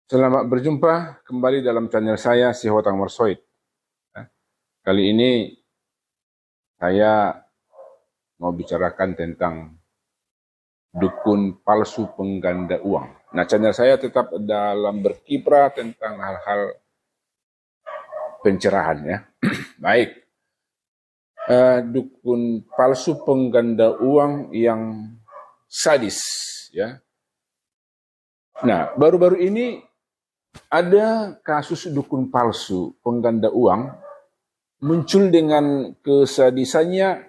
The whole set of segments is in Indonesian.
Selamat berjumpa kembali dalam channel saya, Si Hotang Marsoid. Kali ini saya mau bicarakan tentang dukun palsu pengganda uang. Nah, channel saya tetap dalam berkiprah tentang hal-hal pencerahan ya. Baik, dukun palsu pengganda uang yang sadis ya. Nah, baru-baru ini ada kasus dukun palsu pengganda uang muncul dengan kesadisannya.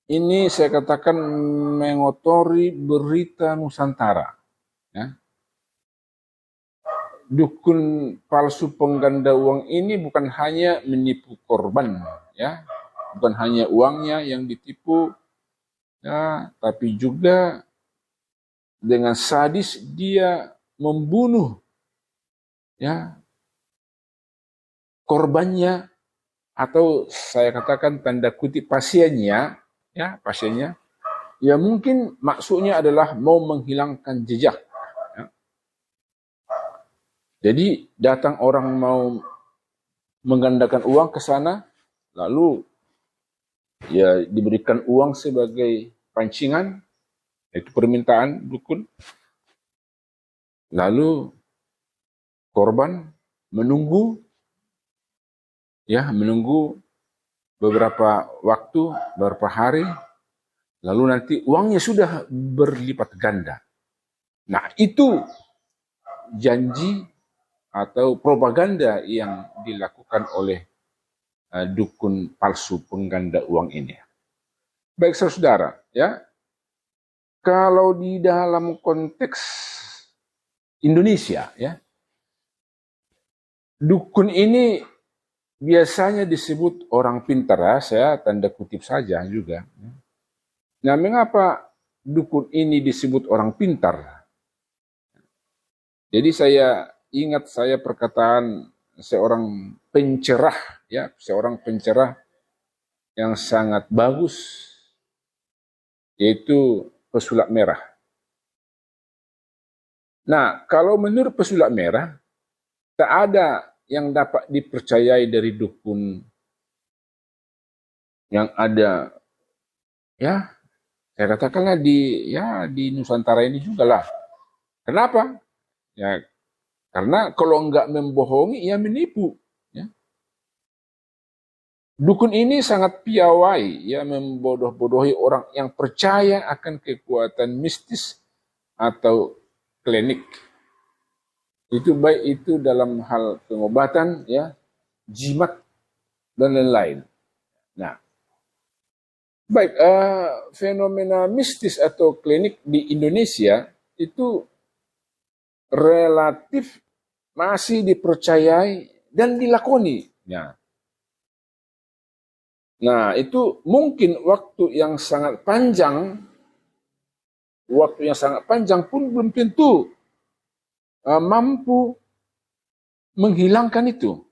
Ini saya katakan mengotori berita Nusantara. Ya. Dukun palsu pengganda uang ini bukan hanya menipu korban, ya, bukan hanya uangnya yang ditipu, ya, tapi juga dengan sadis dia membunuh, ya, korbannya, atau saya katakan tanda kutip pasiennya, ya, pasiennya. Ya mungkin maksudnya adalah mau menghilangkan jejak. Ya. Jadi datang orang mau menggandakan uang ke sana, lalu ya diberikan uang sebagai pancingan, itu permintaan dukun. Lalu korban menunggu, ya menunggu beberapa waktu, beberapa hari, lalu nanti uangnya sudah berlipat ganda. Nah itu janji atau propaganda yang dilakukan oleh dukun palsu pengganda uang ini. Baik saudara, ya, kalau di dalam konteks Indonesia, ya, dukun ini biasanya disebut orang pintar, ya, saya tanda kutip saja juga. Nah, mengapa dukun ini disebut orang pintar? Jadi saya ingat perkataan seorang pencerah, ya, seorang pencerah yang sangat bagus, yaitu pesulap merah. Nah, kalau menurut pesulap merah, tak ada yang dapat dipercayai dari dukun yang ada, ya, saya katakanlah di Nusantara ini juga lah. Kenapa? Ya, karena kalau enggak membohongi, ya menipu. Ya. Dukun ini sangat piawai, ya, membodoh-bodohi orang yang percaya akan kekuatan mistis atau klinik. Itu baik itu dalam hal pengobatan, ya, jimat dan lain-lain. Nah, baik, fenomena mistis atau klinik di Indonesia itu relatif masih dipercayai dan dilakoni. Nah, itu mungkin waktu yang sangat panjang pun belum tentu mampu menghilangkan itu.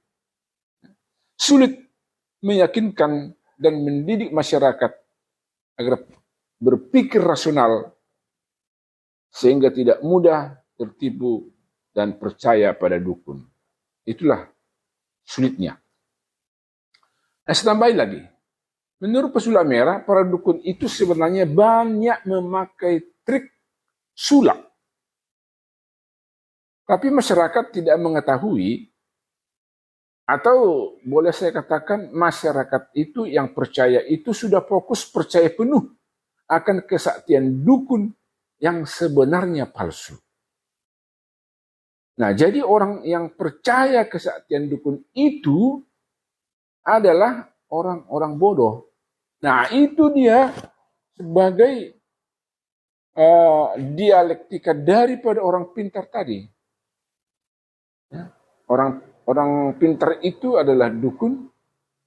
Sulit meyakinkan dan mendidik masyarakat agar berpikir rasional sehingga tidak mudah tertipu dan percaya pada dukun. Itulah sulitnya. Nah, saya tambahin lagi. Menurut pesulap merah, para dukun itu sebenarnya banyak memakai trik sulap. Tapi masyarakat tidak mengetahui, atau boleh saya katakan masyarakat itu yang percaya itu sudah fokus percaya penuh akan kesaktian dukun yang sebenarnya palsu. Nah, jadi orang yang percaya kesaktian dukun itu adalah orang-orang bodoh. Nah, itu dia sebagai dialektika daripada orang pintar tadi. Ya. Orang pintar itu adalah dukun,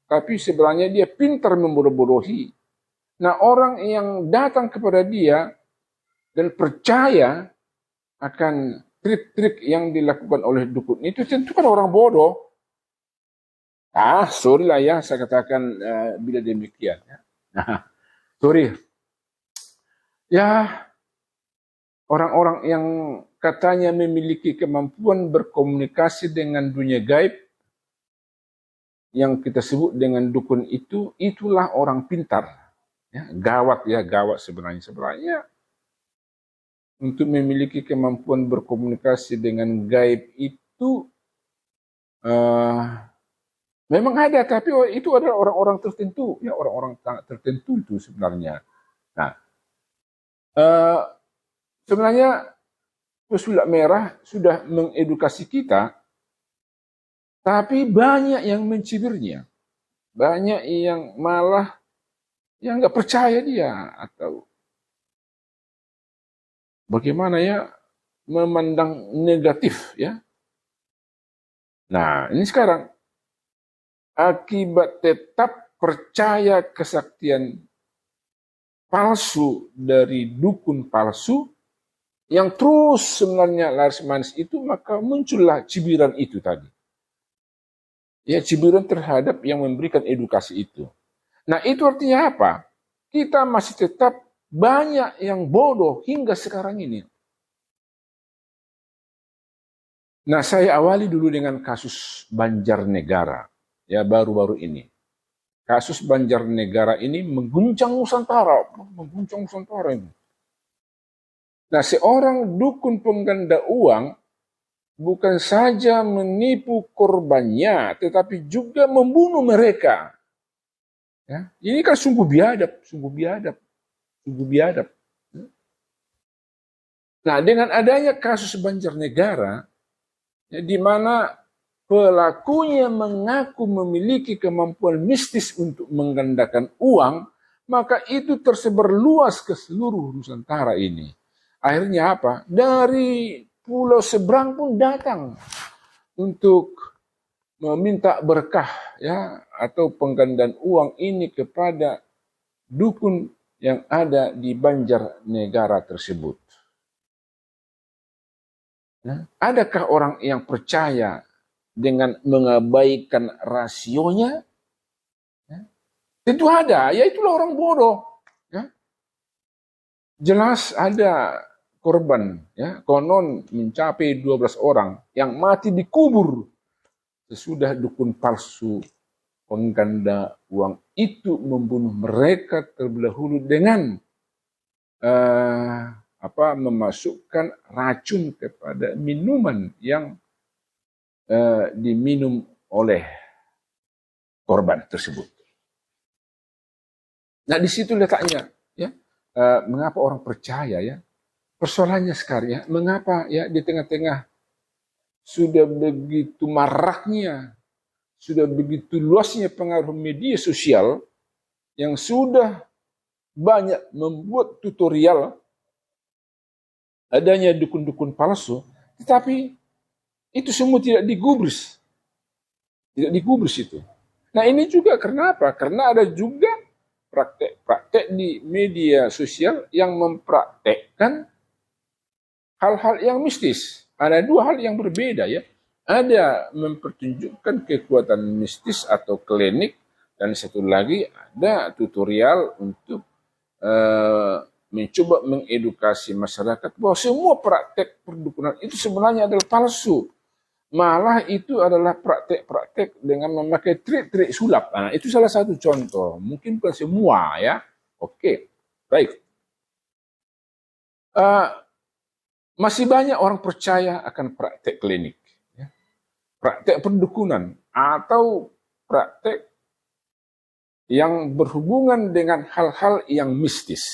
tapi sebenarnya dia pintar membodoh-bodohi. Nah, orang yang datang kepada dia dan percaya akan trik-trik yang dilakukan oleh dukun itu tentu kan orang bodoh. Sorry lah ya, saya katakan bila demikian. Ya. Nah, sorry. Ya, orang-orang yang katanya memiliki kemampuan berkomunikasi dengan dunia gaib, yang kita sebut dengan dukun itu, itulah orang pintar. Ya, gawat sebenarnya. Sebenarnya untuk memiliki kemampuan berkomunikasi dengan gaib itu memang ada, tapi itu adalah orang-orang tertentu, ya orang-orang sangat tertentu itu sebenarnya. Nah, sebenarnya Pesulap Merah sudah mengedukasi kita, tapi banyak yang mencibirnya, banyak yang malah yang nggak percaya dia atau bagaimana ya memandang negatif ya. Nah, ini sekarang akibat tetap percaya kesaktian palsu dari dukun palsu yang terus sebenarnya laris manis itu, maka muncullah cibiran itu tadi. Ya, cibiran terhadap yang memberikan edukasi itu. Nah, itu artinya apa? Kita masih tetap banyak yang bodoh hingga sekarang ini. Nah, saya awali dulu dengan kasus Banjarnegara, ya baru-baru ini. Kasus Banjarnegara ini mengguncang Nusantara ini. Nah, seorang dukun pengganda uang bukan saja menipu korbannya, tetapi juga membunuh mereka. Ya, ini kan sungguh biadab. Nah, dengan adanya kasus Banjarnegara, ya, di mana pelakunya mengaku memiliki kemampuan mistis untuk menggandakan uang, maka itu tersebar luas ke seluruh Nusantara ini. Akhirnya apa? Dari pulau seberang pun datang untuk meminta berkah ya atau penggandaan uang ini kepada dukun yang ada di Banjarnegara tersebut. Nah, adakah orang yang percaya dengan mengabaikan rasionya? Ya, tentu ada, ya itulah orang bodoh. Ya. Jelas ada korban, ya, konon mencapai 12 orang yang mati dikubur sesudah dukun palsu pengganda uang itu membunuh mereka terlebih dahulu dengan memasukkan racun kepada minuman yang diminum oleh korban tersebut. Nah, di situ letaknya, ya, mengapa orang percaya ya? Persoalannya sekarang ya, mengapa ya di tengah-tengah sudah begitu maraknya, sudah begitu luasnya pengaruh media sosial yang sudah banyak membuat tutorial adanya dukun-dukun palsu, tetapi itu semua tidak digubris. Tidak digubris itu. Nah, ini juga kenapa? Karena ada juga praktek-praktek di media sosial yang mempraktekkan hal-hal yang mistis. Ada dua hal yang berbeda ya. Ada mempertunjukkan kekuatan mistis atau klinik, dan satu lagi ada tutorial untuk mencoba mengedukasi masyarakat bahwa semua praktek perdukunan itu sebenarnya adalah palsu. Malah itu adalah praktek-praktek dengan memakai trik-trik sulap. Nah, itu salah satu contoh. Mungkin bukan semua ya. Oke, baik. Masih banyak orang percaya akan praktek klinik. Ya. Praktek perdukunan atau praktek yang berhubungan dengan hal-hal yang mistis.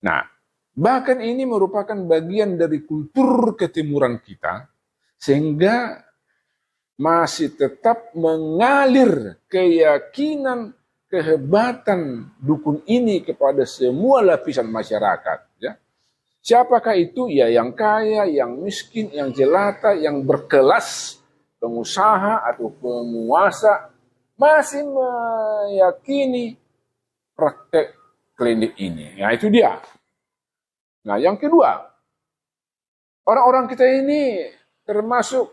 Nah, bahkan ini merupakan bagian dari kultur ketimuran kita, sehingga masih tetap mengalir keyakinan kehebatan dukun ini kepada semua lapisan masyarakat. Ya. Siapakah itu? Ya yang kaya, yang miskin, yang jelata, yang berkelas, pengusaha atau penguasa, masih meyakini praktek klinik ini. Nah, itu dia. Nah, yang kedua, orang-orang kita ini termasuk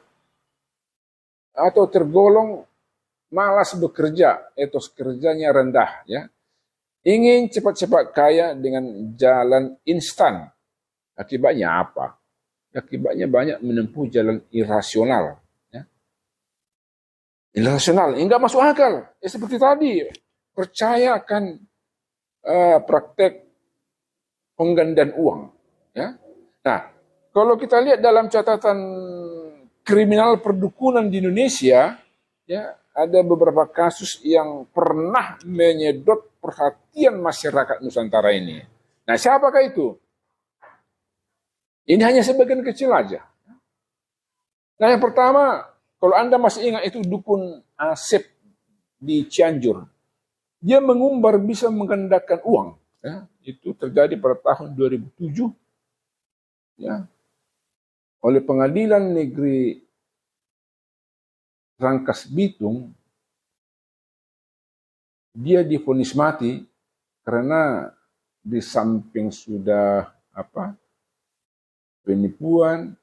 atau tergolong malas bekerja, etos kerjanya rendah, ya. Ingin cepat-cepat kaya dengan jalan instan. Akibatnya apa? akibatnya banyak menempuh jalan irasional. Ya. Irasional, enggak masuk akal. Ya, seperti tadi, percaya akan praktek penggandaan uang. Ya. Nah, kalau kita lihat dalam catatan kriminal perdukunan di Indonesia, ya, ada beberapa kasus yang pernah menyedot perhatian masyarakat Nusantara ini. Nah, siapakah itu? Ini hanya sebagian kecil aja. Nah, yang pertama, kalau Anda masih ingat itu dukun Asep di Cianjur. Dia mengumbar bisa menggandakan uang. Ya, itu terjadi pada tahun 2007. Ya, oleh Pengadilan Negeri Rangkas Bitung, dia divonis mati karena di samping sudah penipuan,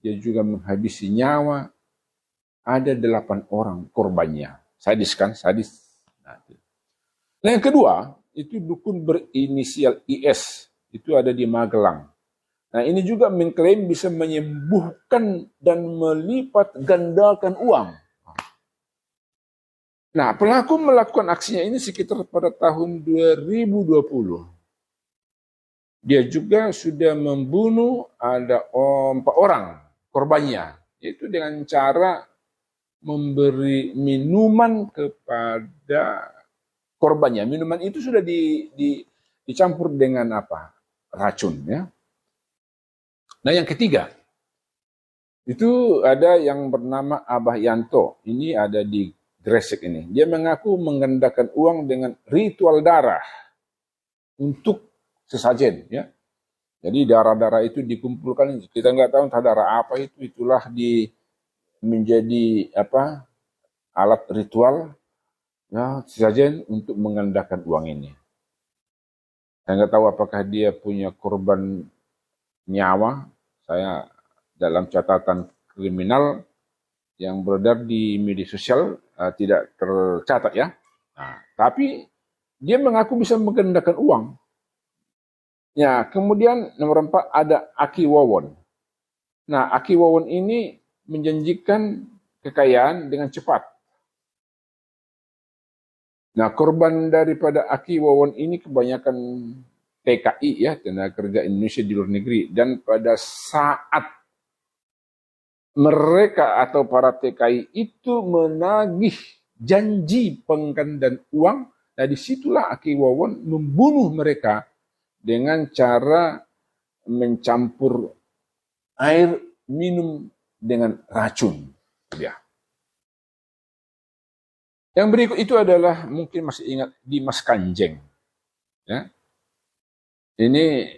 dia juga menghabisi nyawa. Ada 8 orang korbannya. Sadis kan? Sadis. Nah, yang kedua, itu dukun berinisial IS. Itu ada di Magelang. Nah, ini juga mengklaim bisa menyembuhkan dan melipat gandakan uang. Nah, pelaku melakukan aksinya ini sekitar pada tahun 2020. Dia juga sudah membunuh ada 4 orang korbannya. Yaitu dengan cara memberi minuman kepada korbannya. Minuman itu sudah dicampur dengan racun. Ya. Nah, yang ketiga, itu ada yang bernama Abah Yanto. Ini ada di Gresik ini. Dia mengaku menggandakan uang dengan ritual darah untuk sesajen. Ya. Jadi darah-darah itu dikumpulkan. Kita nggak tahu entah darah apa itu. Itulah menjadi alat ritual ya, sesajen untuk menggandakan uang ini. Saya nggak tahu apakah dia punya korban nyawa. Saya dalam catatan kriminal yang beredar di media sosial tidak tercatat ya. Nah, tapi dia mengaku bisa menggandakan uang. Ya, kemudian nomor 4 ada Aki Wawon. Nah, Aki Wawon ini menjanjikan kekayaan dengan cepat. Nah, korban daripada Aki Wawon ini kebanyakan TKI ya, tenaga kerja Indonesia di luar negeri. Dan pada saat mereka atau para TKI itu menagih janji penggandaan uang, nah disitulah Aki Wawon membunuh mereka dengan cara mencampur air minum dengan racun. Ya. Yang berikut itu adalah mungkin masih ingat Dimas Kanjeng. Ya. Ini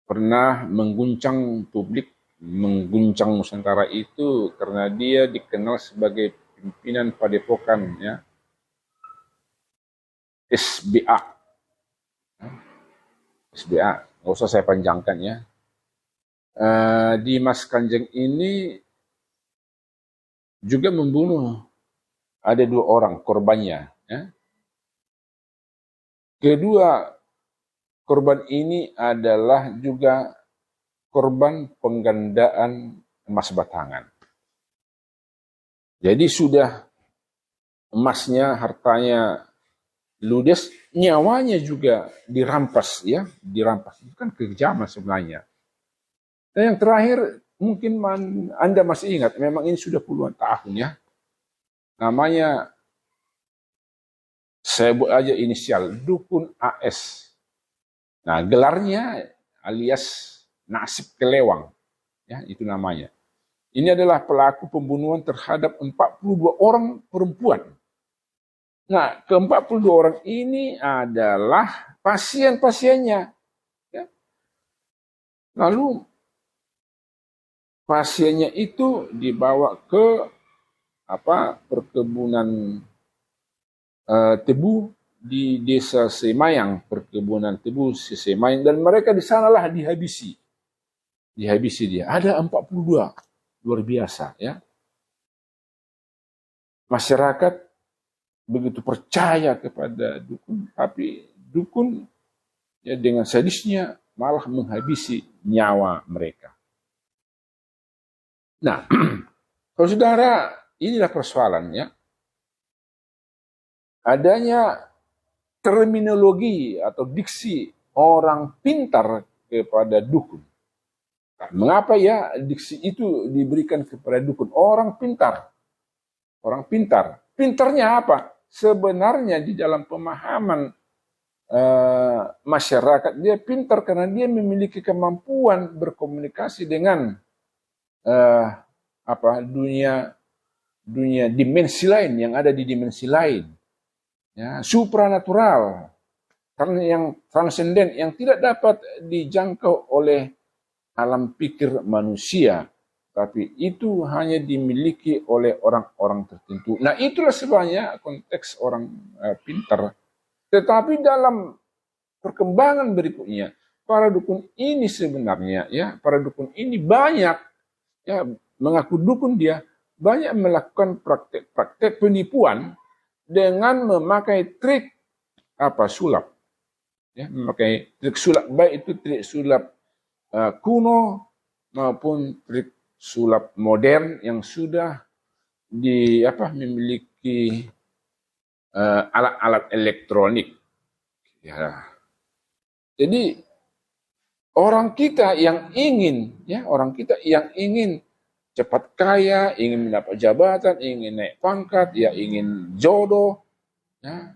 pernah mengguncang publik, mengguncang Nusantara itu karena dia dikenal sebagai pimpinan padepokan ya, SBA. SBA, nggak usah saya panjangkan ya. Dimas Kanjeng ini juga membunuh ada 2 orang korbannya. Ya. Kedua korban ini adalah juga korban penggandaan emas batangan. Jadi sudah emasnya, hartanya ludes, nyawanya juga dirampas ya, dirampas. Itu kan kekejaman sebenarnya. Dan yang terakhir mungkin Anda masih ingat, memang ini sudah puluhan tahun ya. Namanya saya buat aja inisial Dukun AS. Nah, gelarnya alias Nasib Kelewang. Ya, itu namanya. Ini adalah pelaku pembunuhan terhadap 42 orang perempuan. Nah, ke-42 orang ini adalah pasien-pasiennya. Ya. Lalu pasiennya itu dibawa ke perkebunan tebu di desa Semayang, perkebunan tebu Semayang, dan mereka di sanalah dihabisi dia. Ada 42, luar biasa ya. Masyarakat begitu percaya kepada dukun, tapi dukun ya dengan sadisnya malah menghabisi nyawa mereka. Nah, kalau saudara, inilah persoalannya. Adanya terminologi atau diksi orang pintar kepada dukun. Mengapa ya diksi itu diberikan kepada dukun? Orang pintar. Orang pintar. Pintarnya apa? Sebenarnya di dalam pemahaman masyarakat, dia pintar karena dia memiliki kemampuan berkomunikasi dengan dunia dimensi lain, yang ada di dimensi lain, ya, supranatural, karena yang transenden, yang tidak dapat dijangkau oleh alam pikir manusia, tapi itu hanya dimiliki oleh orang-orang tertentu. Nah, itulah sebenarnya konteks orang pintar. Tetapi dalam perkembangan berikutnya, para dukun ini sebenarnya, ya, para dukun ini banyak, ya, mengaku dukun, dia banyak melakukan praktek-praktek penipuan dengan memakai trik sulap, ya, memakai trik sulap, baik itu trik sulap kuno maupun trik sulap modern yang sudah memiliki alat-alat elektronik. Ya. Jadi orang kita yang ingin cepat kaya, ingin mendapat jabatan, ingin naik pangkat, ya, ingin jodoh, ya,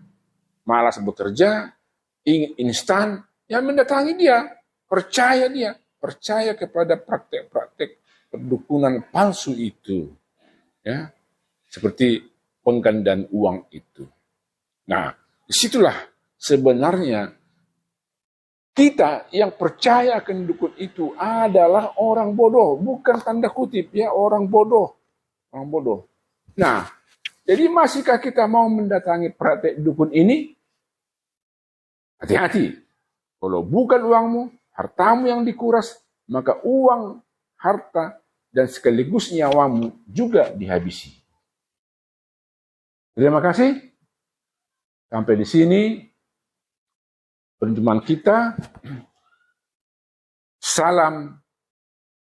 malas bekerja, ingin instan, ya, mendatangi dia, percaya kepada praktek-praktek perdukunan palsu itu, ya, seperti penggandaan uang itu. Nah, disitulah sebenarnya kita yang percaya akan dukun itu adalah orang bodoh, bukan tanda kutip, ya, orang bodoh. Nah, jadi masihkah kita mau mendatangi praktek dukun ini? Hati-hati. Kalau bukan uangmu, hartamu yang dikuras, maka uang, harta, dan sekaligus nyawamu juga dihabisi. Terima kasih. Sampai di sini perjumpaan kita. Salam